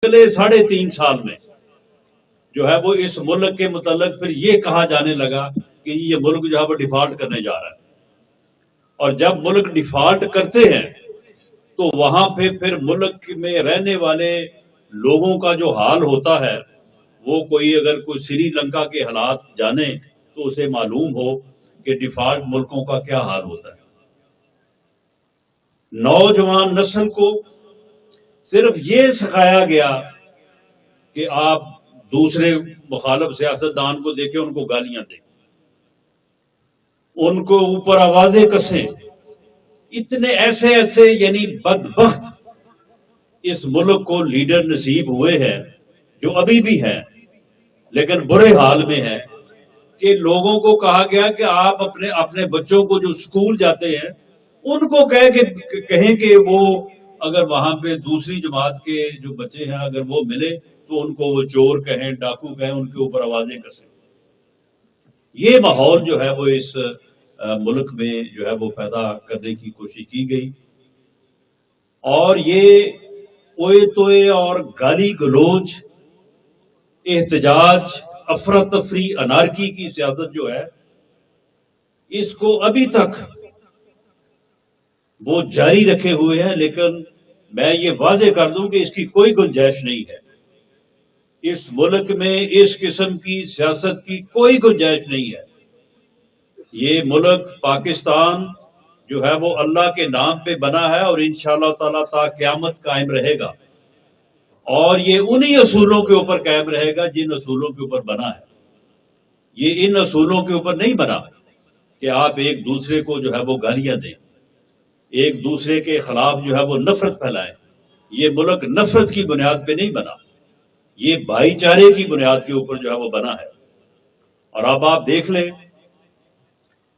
اگلے 3.5 سال میں جو ہے وہ اس ملک کے متعلق پھر یہ کہا جانے لگا کہ یہ ملک جو ہے وہ ڈیفالٹ کرنے جا رہا ہے، اور جب ملک ڈیفالٹ کرتے ہیں تو وہاں پہ پھر ملک میں رہنے والے لوگوں کا جو حال ہوتا ہے وہ اگر کوئی سری لنکا کے حالات جانے تو اسے معلوم ہو کہ ڈیفالٹ ملکوں کا کیا حال ہوتا ہے۔ نوجوان نسل کو صرف یہ سکھایا گیا کہ آپ دوسرے مخالف سیاستدان کو دیکھیں، ان کو گالیاں دیں، ان کو اوپر آوازیں کسیں۔ اتنے ایسے یعنی بدبخت اس ملک کو لیڈر نصیب ہوئے ہیں جو ابھی بھی ہیں لیکن برے حال میں ہیں، کہ لوگوں کو کہا گیا کہ آپ اپنے بچوں کو جو اسکول جاتے ہیں ان کو کہیں کہ وہ اگر وہاں پہ دوسری جماعت کے جو بچے ہیں اگر وہ ملے تو ان کو وہ چور کہیں، ڈاکو کہیں، ان کے اوپر آوازیں کسیں۔ یہ ماحول جو ہے وہ اس ملک میں جو ہے وہ پیدا کرنے کی کوشش کی گئی، اور یہ اوئے توئے اور گالی گلوچ، احتجاج، افراتفری، انارکی کی سیاست جو ہے اس کو ابھی تک وہ جاری رکھے ہوئے ہیں، لیکن میں یہ واضح کر دوں کہ اس کی کوئی گنجائش نہیں ہے۔ اس ملک میں اس قسم کی سیاست کی کوئی گنجائش نہیں ہے۔ یہ ملک پاکستان جو ہے وہ اللہ کے نام پہ بنا ہے اور انشاءاللہ تعالیٰ تا قیامت قائم رہے گا، اور یہ انہی اصولوں کے اوپر قائم رہے گا جن اصولوں کے اوپر بنا ہے۔ یہ ان اصولوں کے اوپر نہیں بنا کہ آپ ایک دوسرے کو جو ہے وہ گالیاں دیں، ایک دوسرے کے خلاف جو ہے وہ نفرت پھیلائیں۔ یہ ملک نفرت کی بنیاد پہ نہیں بنا، یہ بھائی چارے کی بنیاد کے اوپر جو ہے وہ بنا ہے۔ اور اب آپ دیکھ لیں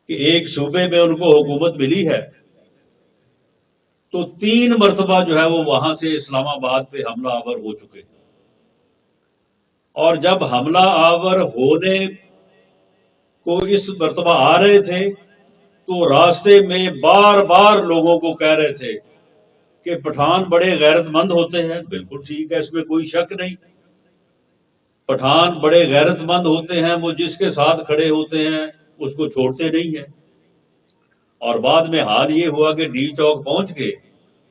کہ ایک صوبے میں ان کو حکومت ملی ہے تو 3 مرتبہ جو ہے وہ وہاں سے اسلام آباد پہ حملہ آور ہو چکے، اور جب حملہ آور ہونے کو اس مرتبہ آ رہے تھے تو راستے میں بار بار لوگوں کو کہہ رہے تھے کہ پٹھان بڑے غیرت مند ہوتے ہیں۔ بالکل ٹھیک ہے، اس میں کوئی شک نہیں، پٹھان بڑے غیرت مند ہوتے ہیں، وہ جس کے ساتھ کھڑے ہوتے ہیں اس کو چھوڑتے نہیں ہیں۔ اور بعد میں حال یہ ہوا کہ ڈی چوک پہنچ کے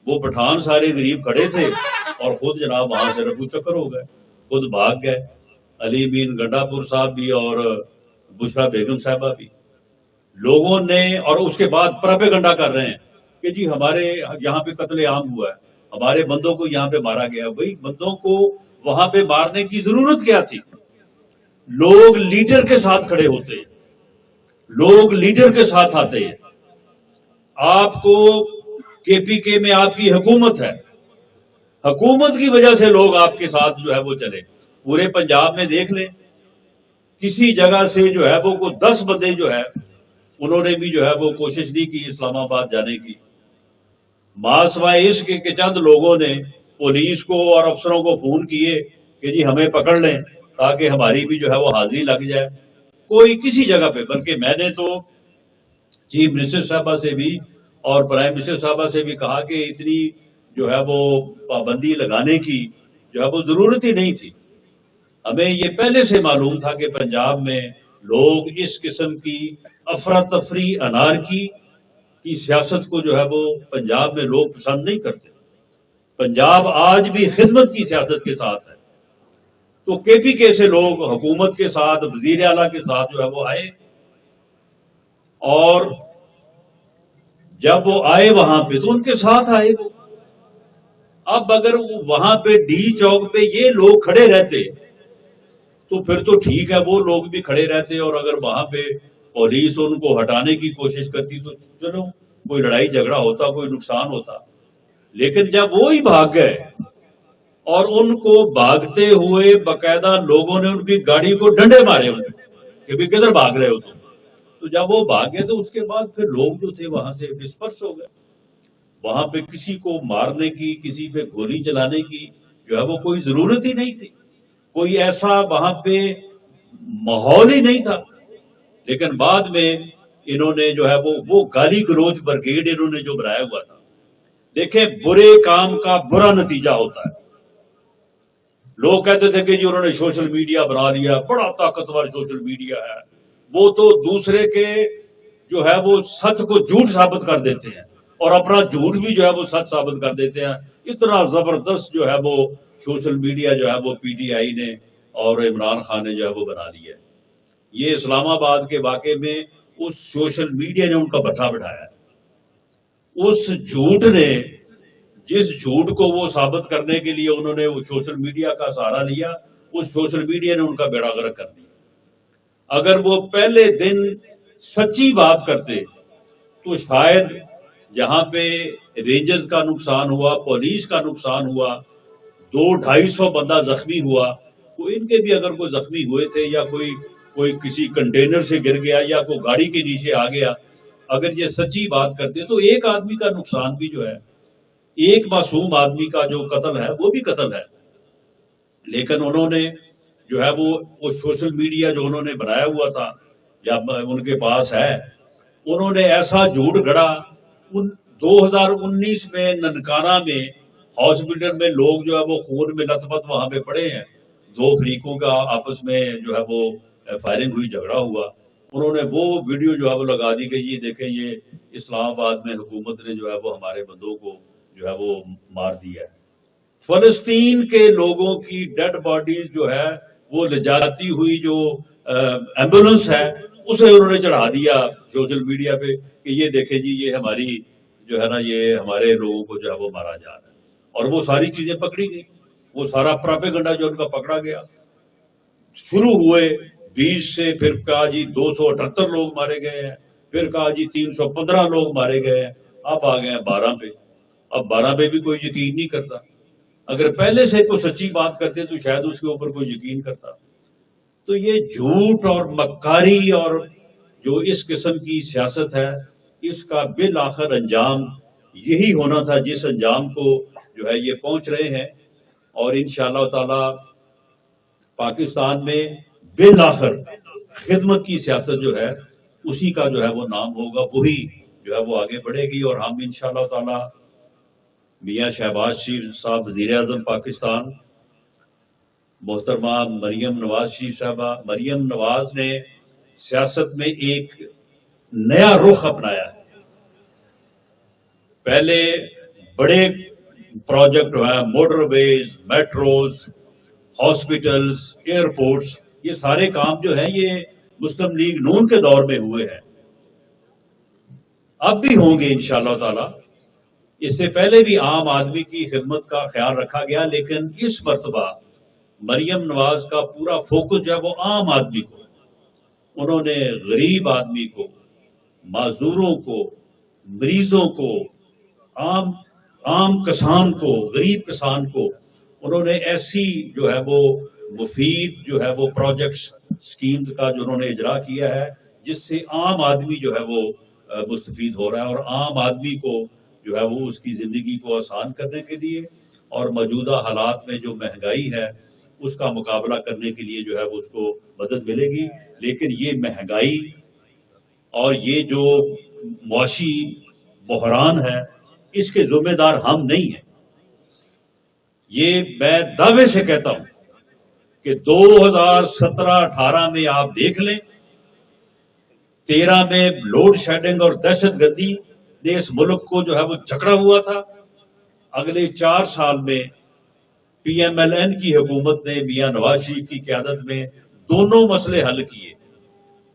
وہ پٹھان سارے غریب کھڑے تھے اور خود جناب وہاں سے رفو چکر ہو گئے، خود بھاگ گئے، علی بن گنڈا پور صاحب بھی اور بشرا بیگم صاحبہ بھی۔ لوگوں نے، اور اس کے بعد پراپیگنڈا کر رہے ہیں کہ جی ہمارے یہاں پہ قتل عام ہوا ہے، ہمارے بندوں کو یہاں پہ مارا گیا۔ بھئی بندوں کو وہاں پہ مارنے کی ضرورت کیا تھی؟ لوگ لیڈر کے ساتھ کھڑے ہوتے ہیں، لوگ لیڈر کے ساتھ آتے ہیں۔ آپ کو کے پی کے میں آپ کی حکومت ہے، حکومت کی وجہ سے لوگ آپ کے ساتھ جو ہے وہ چلے۔ پورے پنجاب میں دیکھ لیں، کسی جگہ سے جو ہے وہ 10 بندے جو ہے انہوں نے بھی جو ہے وہ کوشش نہیں کی اسلام آباد جانے کی، سوائے اس کے کہ چند لوگوں نے پولیس کو اور افسروں کو فون کیے کہ جی ہمیں پکڑ لیں تاکہ ہماری بھی جو ہے وہ حاضری لگ جائے۔ کوئی کسی جگہ پہ، بلکہ میں نے تو چیف منسٹر صاحبہ سے بھی اور پرائم منسٹر صاحبہ سے بھی کہا کہ اتنی جو ہے وہ پابندی لگانے کی جو ہے وہ ضرورت ہی نہیں تھی۔ ہمیں یہ پہلے سے معلوم تھا کہ پنجاب میں لوگ اس قسم کی افراتفری، انارکی کی سیاست کو جو ہے وہ پنجاب میں لوگ پسند نہیں کرتے۔ پنجاب آج بھی خدمت کی سیاست کے ساتھ ہے، تو کے پی کے سے لوگ حکومت کے ساتھ، وزیر اعلیٰ کے ساتھ جو ہے وہ آئے، اور جب وہ آئے وہاں پہ تو ان کے ساتھ آئے وہ۔ اب اگر وہاں پہ ڈی چوک پہ یہ لوگ کھڑے رہتے تو پھر تو ٹھیک ہے، وہ لوگ بھی کھڑے رہتے، اور اگر وہاں پہ پولیس ان کو ہٹانے کی کوشش کرتی تو چلو کوئی لڑائی جھگڑا ہوتا، کوئی نقصان ہوتا۔ لیکن جب وہ ہی بھاگ گئے اور ان کو بھاگتے ہوئے باقاعدہ لوگوں نے ان کی گاڑی کو ڈنڈے مارے ان کہ بھی کدھر بھاگ رہے ہو تم، تو جب وہ بھاگ گئے تو اس کے بعد پھر لوگ جو تھے وہاں سے ڈسپرس ہو گئے۔ وہاں پہ کسی کو مارنے کی، کسی پہ گولی چلانے کی جو ہے وہ کوئی ضرورت ہی نہیں تھی، کوئی ایسا وہاں پہ ماحول ہی نہیں تھا۔ لیکن بعد میں انہوں نے جو ہے وہ گالی گلوچ برگیڈ انہوں نے جو بنایا ہوا تھا۔ دیکھیں، برے کام کا برا نتیجہ ہوتا ہے۔ لوگ کہتے تھے کہ جی انہوں نے سوشل میڈیا بنا لیا، بڑا طاقتور سوشل میڈیا ہے، وہ تو دوسرے کے جو ہے وہ سچ کو جھوٹ ثابت کر دیتے ہیں اور اپنا جھوٹ بھی جو ہے وہ سچ ثابت کر دیتے ہیں. اتنا زبردست جو ہے وہ سوشل میڈیا جو ہے وہ پی ٹی آئی نے اور عمران خان نے جو ہے وہ بنا لیا ہے. یہ اسلام آباد کے واقعے میں اس سوشل میڈیا نے ان کا بٹھا بٹھایا ہے. اس جھوٹ نے، جس جھوٹ کو وہ ثابت کرنے کے لیے انہوں نے وہ سوشل میڈیا کا سہارا لیا، اس سوشل میڈیا نے ان کا بیڑا غرق کر دیا. اگر وہ پہلے دن سچی بات کرتے تو شاید جہاں پہ رینجرز کا نقصان ہوا، پولیس کا نقصان ہوا، 200-250 بندہ زخمی ہوا، تو ان کے بھی اگر کوئی زخمی ہوئے تھے یا کوئی کسی کنٹینر سے گر گیا یا کوئی گاڑی کے نیچے آ گیا، اگر یہ سچی بات کرتے تو ایک آدمی کا نقصان بھی جو ہے، ایک معصوم آدمی کا جو قتل ہے وہ بھی قتل ہے. لیکن انہوں نے جو ہے وہ سوشل میڈیا جو انہوں نے بنایا ہوا تھا یا ان کے پاس ہے، انہوں نے ایسا جھوٹ گھڑا. 2019 میں ننکانہ میں ہاسپٹل میں لوگ جو ہے وہ خون میں لت پت وہاں پہ پڑے ہیں، 2 فریقوں کا آپس میں جو ہے وہ فائرنگ ہوئی، جھگڑا ہوا. انہوں نے وہ ویڈیو جو ہے وہ لگا دی کہ یہ دیکھیں یہ اسلام آباد میں حکومت نے جو ہے وہ ہمارے بندوں کو جو ہے وہ مار دیا ہے. فلسطین کے لوگوں کی ڈیڈ باڈیز جو ہے وہ لے جاتی ہوئی جو ایمبولینس ہے اسے انہوں نے چڑھا دیا سوشل میڈیا پہ کہ یہ دیکھیں جی یہ ہماری جو ہے نا یہ ہمارے لوگوں کو جو ہے وہ مارا جا رہا ہے. اور وہ ساری چیزیں پکڑی گئی، وہ سارا پراپیگنڈا جو ان کا پکڑا گیا. شروع ہوئے 20 سے، پھر کہا جی 278 لوگ مارے گئے ہیں، پھر کہا جی 315 لوگ مارے گئے ہیں، اب آ گئے ہیں 12 پہ. اب 12 پہ بھی کوئی یقین نہیں کرتا. اگر پہلے سے کوئی سچی بات کرتے تو شاید اس کے اوپر کوئی یقین کرتا. تو یہ جھوٹ اور مکاری اور جو اس قسم کی سیاست ہے، اس کا بالآخر انجام یہی ہونا تھا جس انجام کو جو ہے یہ پہنچ رہے ہیں. اور انشاءاللہ تعالی پاکستان میں بالآخر خدمت کی سیاست جو ہے اسی کا جو ہے وہ نام ہوگا، وہی جو ہے وہ آگے بڑھے گی. اور ہم انشاءاللہ تعالی میاں شہباز شریف صاحب وزیر اعظم پاکستان، محترمہ مریم نواز شریف صاحبہ، مریم نواز نے سیاست میں ایک نیا رخ اپنایا ہے. پہلے بڑے پروجیکٹ ہیں، موٹر ویز، میٹروز، ہاسپٹلز، ایئرپورٹس، یہ سارے کام جو ہیں یہ مسلم لیگ نون کے دور میں ہوئے ہیں، اب بھی ہوں گے انشاءاللہ تعالی. اس سے پہلے بھی عام آدمی کی خدمت کا خیال رکھا گیا، لیکن اس مرتبہ مریم نواز کا پورا فوکس جو ہے وہ عام آدمی کو، انہوں نے غریب آدمی کو، معذوروں کو، مریضوں کو، عام کسان کو، غریب کسان کو انہوں نے ایسی جو ہے وہ مفید جو ہے وہ پروجیکٹس، سکیمز کا جو انہوں نے اجرا کیا ہے جس سے عام آدمی جو ہے وہ مستفید ہو رہا ہے. اور عام آدمی کو جو ہے وہ اس کی زندگی کو آسان کرنے کے لیے اور موجودہ حالات میں جو مہنگائی ہے اس کا مقابلہ کرنے کے لیے جو ہے وہ اس کو مدد ملے گی. لیکن یہ مہنگائی اور یہ جو معاشی بحران ہے اس کے ذمہ دار ہم نہیں ہیں. یہ میں دعوے سے کہتا ہوں کہ 2017-18 میں آپ دیکھ لیں، 13 میں لوڈ شیڈنگ اور دہشت گردی نے اس ملک کو جو ہے وہ جکڑا ہوا تھا. اگلے 4 سال میں پی ایم ایل این کی حکومت نے میاں نواز شریف کی قیادت میں دونوں مسئلے حل کیے،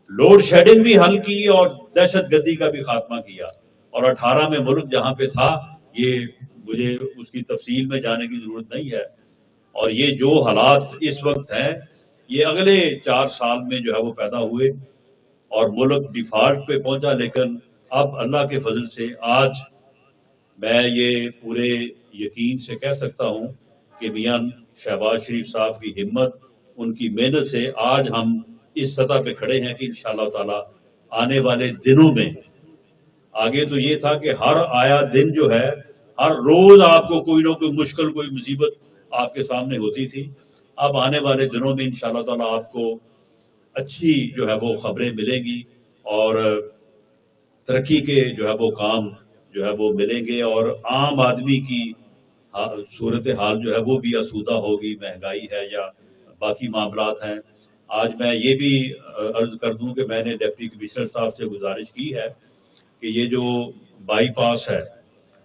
لوڈ شیڈنگ بھی حل کی اور دہشت گردی کا بھی خاتمہ کیا. اور 18 میں ملک جہاں پہ تھا، یہ مجھے اس کی تفصیل میں جانے کی ضرورت نہیں ہے، اور یہ جو حالات اس وقت ہیں یہ اگلے 4 سال میں جو ہے وہ پیدا ہوئے اور ملک ڈیفالٹ پہ پہنچا. لیکن اب اللہ کے فضل سے آج میں یہ پورے یقین سے کہہ سکتا ہوں کہ میاں شہباز شریف صاحب کی ہمت، ان کی محنت سے آج ہم اس سطح پہ کھڑے ہیں کہ انشاءاللہ تعالی آنے والے دنوں میں، آگے تو یہ تھا کہ ہر آیا دن جو ہے ہر روز آپ کو کوئی نہ کوئی مشکل، کوئی مصیبت آپ کے سامنے ہوتی تھی. اب آنے والے دنوں میں انشاءاللہ تعالی آپ کو اچھی جو ہے وہ خبریں ملیں گی اور ترقی کے جو ہے وہ کام جو ہے وہ ملیں گے. اور عام آدمی کی صورت حال جو ہے وہ بھی آسودہ ہوگی، مہنگائی ہے یا باقی معاملات ہیں۔ آج میں یہ بھی عرض کر دوں کہ میں نے ڈپٹی کمشنر صاحب سے گزارش کی ہے کہ یہ جو بائی پاس ہے